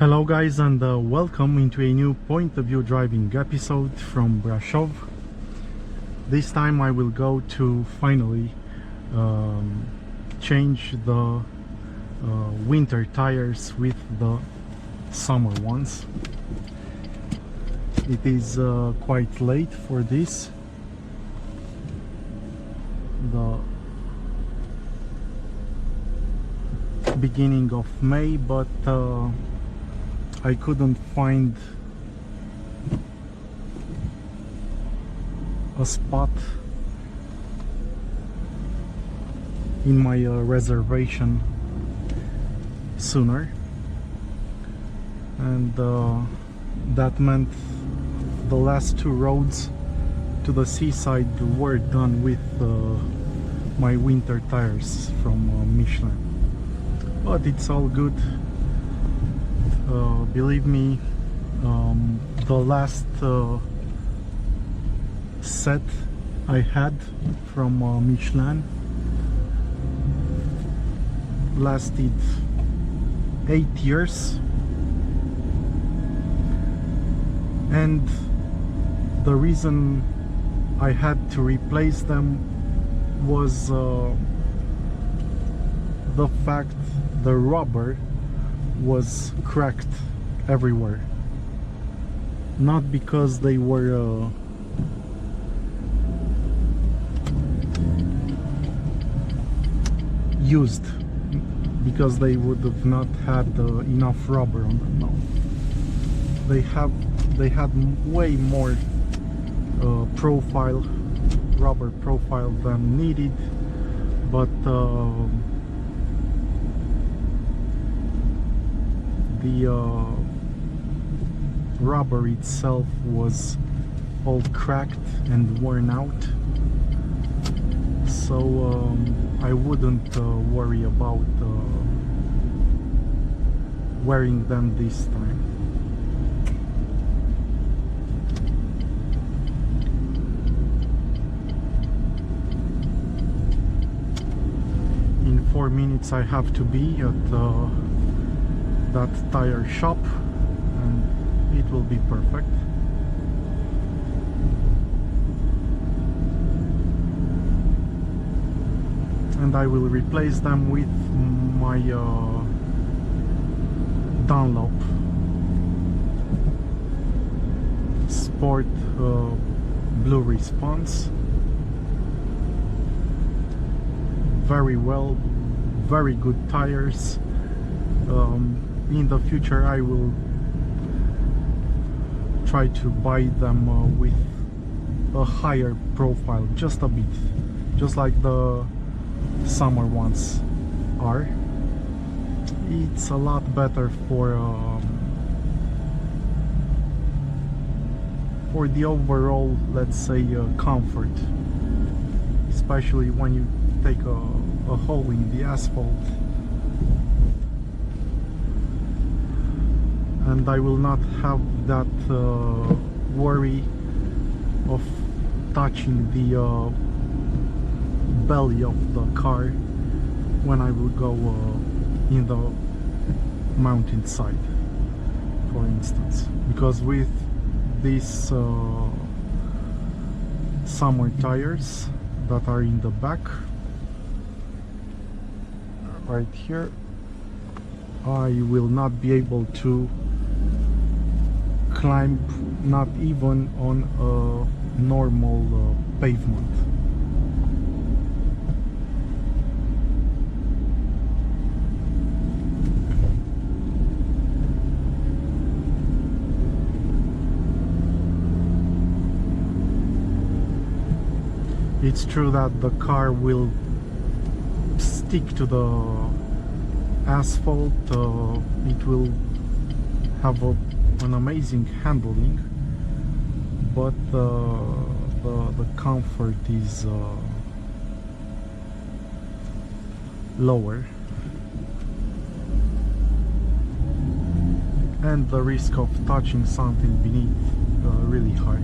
Hello guys, and welcome into a new point of view driving episode from Brasov. This time I will go to finally change the winter tires with the summer ones. It is quite late for this. The beginning of May, but I couldn't find a spot in my reservation sooner, and that meant the last two roads to the seaside were done with my winter tires from Michelin. But it's all good. Believe me, the last set I had from Michelin lasted 8 years, and the reason I had to replace them was the fact the rubber was cracked everywhere, not because they were used, because they would have not had enough rubber on them. No, they had way more rubber profile than needed, but the rubber itself was all cracked and worn out, so I wouldn't worry about wearing them this time. In 4 minutes I have to be at that tire shop, and it will be perfect. And I will replace them with my Dunlop Sport Blue Response. Very well, very good tires. In the future I will try to buy them with a higher profile, just a bit, just like the summer ones are. It's a lot better for the overall, let's say, comfort, especially when you take a hole in the asphalt. And I will not have that worry of touching the belly of the car when I will go in the mountainside, for instance, because with these summer tires that are in the back right here, I will not be able to climb, not even on a normal pavement. It's true that the car will stick to the asphalt, it will have an amazing handling, but the comfort is lower, and the risk of touching something beneath really high.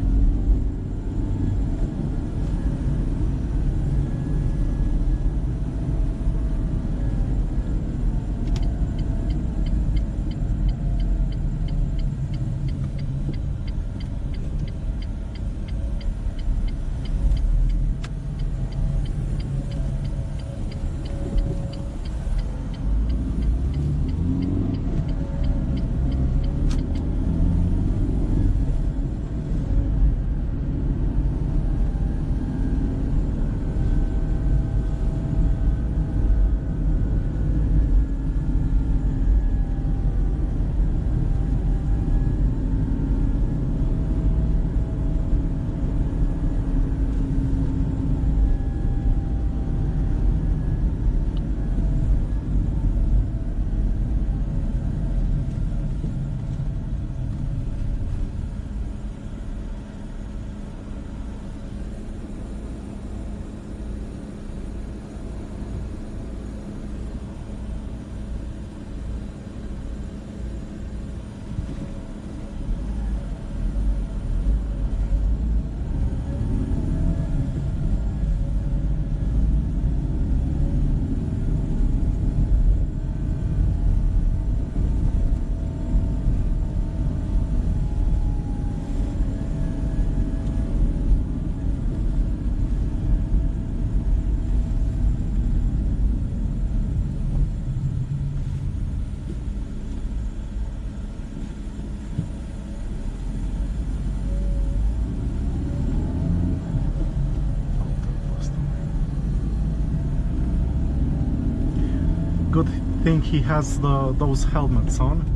Good thing he has those helmets on,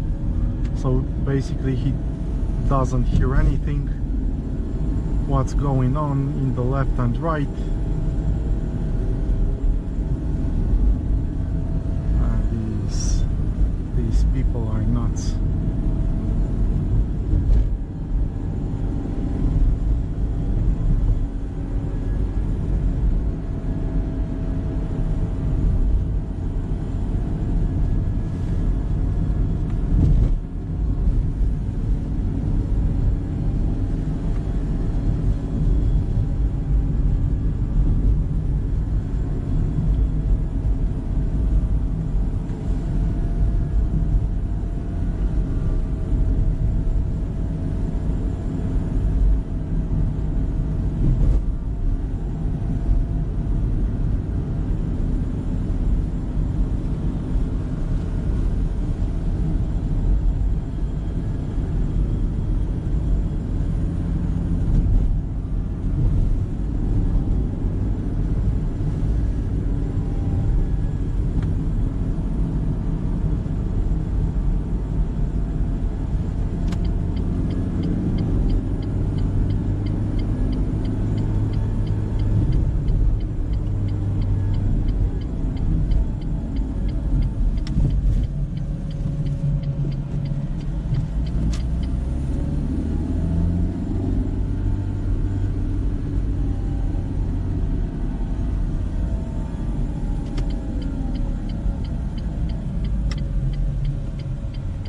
so basically he doesn't hear anything what's going on in the left and right. These people are nuts.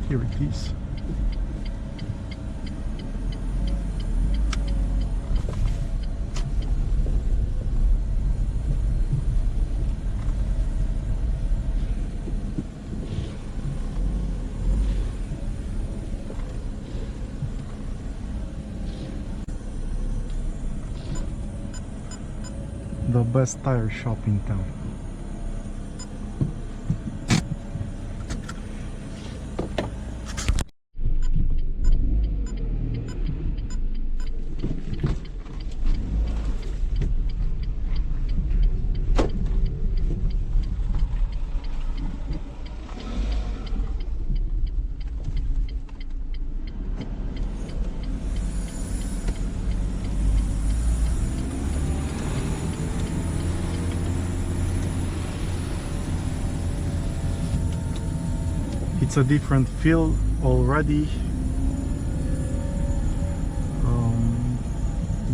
Here it is. The best tire shop in town. It's a different feel already,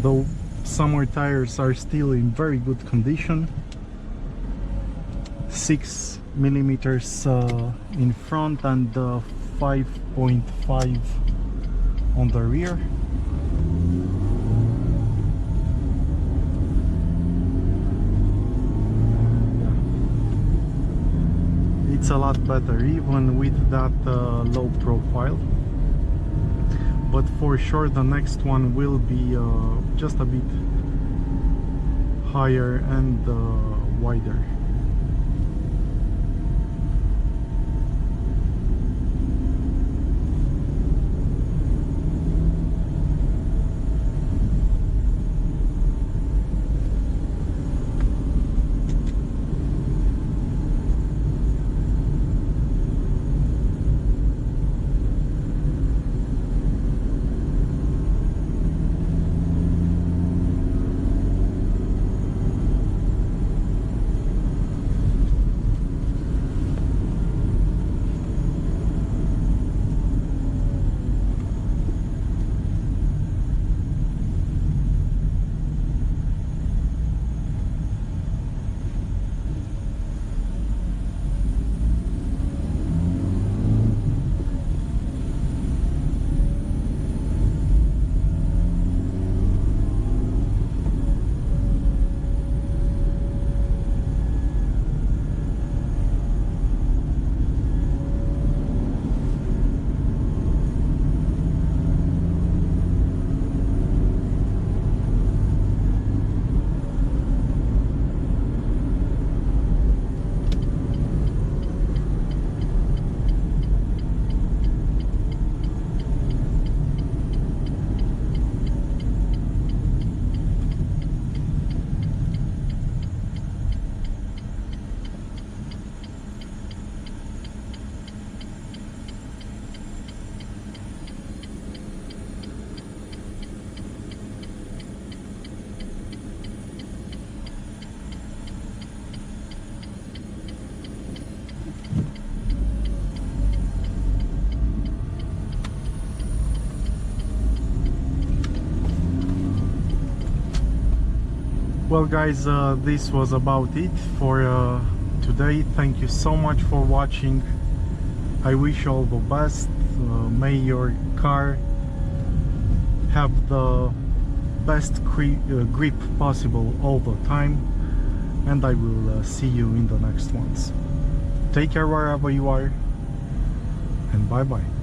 though summer tires are still in very good condition. 6 millimeters in front and 5.5 on the rear. It's a lot better even with that low profile, but for sure the next one will be just a bit higher and wider. Well guys, this was about it for today. Thank you so much for watching. I wish you all the best. May your car have the best grip possible all the time, and I will see you in the next ones. Take care wherever you are, and bye bye.